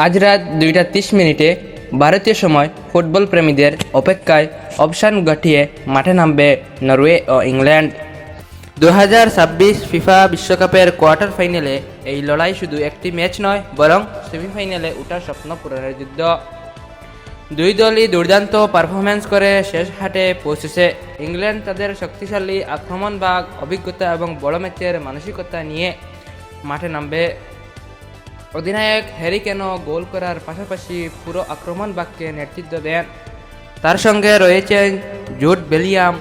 আজ রাত 2:30 ভারতীয় সময় ফুটবল প্রেমীদের অপেক্ষায় অবসান ঘটিয়ে মাঠে নামবে নরওয়ে ও ইংল্যান্ড। 2026 ফিফা বিশ্বকাপের কোয়ার্টার ফাইনালে এই লড়াই শুধু একটি ম্যাচ নয়, বরং সেমিফাইনালে ওঠার স্বপ্ন পূরণের যুদ্ধ। দুই দলই দুর্দান্ত পারফরম্যান্স করে শেষ হাটে পৌঁছেছে। ইংল্যান্ড তাদের শক্তিশালী আক্রমণভাগ, অভিজ্ঞতা এবং বড় ম্যাচের মানসিকতা নিয়ে মাঠে নামবে। অধিনায়ক হ্যারি কেন গোল করার পাশাপাশি পুরো আক্রমণ ভাগকে নেতৃত্ব দেন। তার সঙ্গে রয়েছেন জুড বেলিয়াম,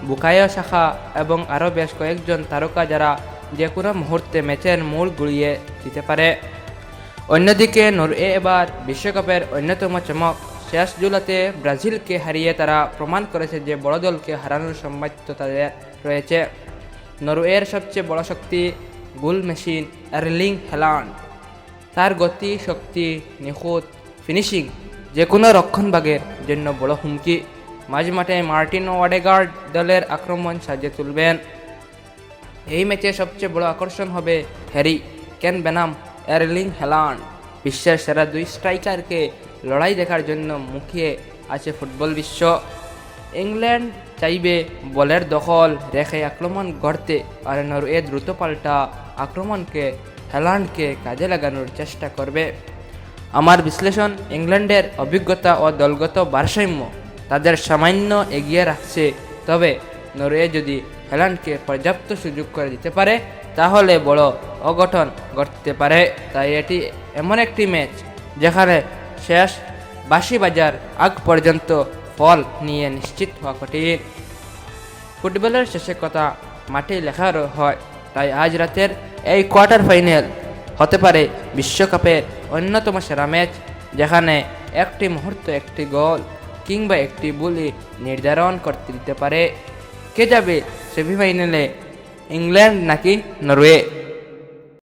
বুকায়ো সাকা এবং আরও বেশ কয়েকজন তারকা যারা যে কোনো মুহূর্তে ম্যাচের মূল গুলিয়ে দিতে পারে। অন্যদিকে নরওয়ে এবার বিশ্বকাপের অন্যতম চমক। শেষ জুলাতে ব্রাজিলকে হারিয়ে তারা প্রমাণ করেছে যে বড় দলকে হারানোর সম্ভাব্যতা তাদের রয়েছে। নরওয়ের সবচেয়ে বড় শক্তি গোল মেশিন এরলিং হ্যালান্ড। তার গতি, শক্তি, নিখুঁত ফিনিশিং যে কোনো রক্ষণভাগের জন্য বড় হুমকি। মাঝমাঠে মার্টিন ওডেগার্ড দলের আক্রমণ সাজিয়ে তুলবেন। এই ম্যাচে সবচেয়ে বড় আকর্ষণ হবে হ্যারি কেন বেনাম এরলিং হ্যালান্ড। বিশ্বের সেরা দুই স্ট্রাইকারকে লড়াই দেখার জন্য মুখিয়ে আছে ফুটবল বিশ্ব। ইংল্যান্ড চাইবে বলের দখল রেখে আক্রমণ গড়তে, আর নরওয়ে দ্রুত পাল্টা আক্রমণকে হ্যালান্ডকে কাজে লাগানোর চেষ্টা করবে। আমার বিশ্লেষণ, ইংল্যান্ডের অভিজ্ঞতা ও দলগত ভারসাম্য তাদের সামান্য এগিয়ে রাখছে, তবে নরওয়ে যদি হ্যালান্ডকে পর্যাপ্ত সুযোগ করে দিতে পারে তাহলে বড় অঘটন ঘটতে পারে। তাই এটি এমন একটি ম্যাচ যেখানে শেষ বাঁশি বাজার আগ পর্যন্ত ফল নিয়ে নিশ্চিত হওয়া কঠিন। ফুটবলের শেষে কথা মাঠে লেখা হয়, তাই আজ রাতের এই কোয়ার্টার ফাইনাল হতে পারে বিশ্বকাপের অন্যতম সেরা ম্যাচ, যেখানে একটি মুহূর্ত, একটি গোল কিংবা একটি বুলি নির্ধারণ করতে দিতে পারে কে যাবে সেমিফাইনালে, ইংল্যান্ড নাকি নরওয়ে।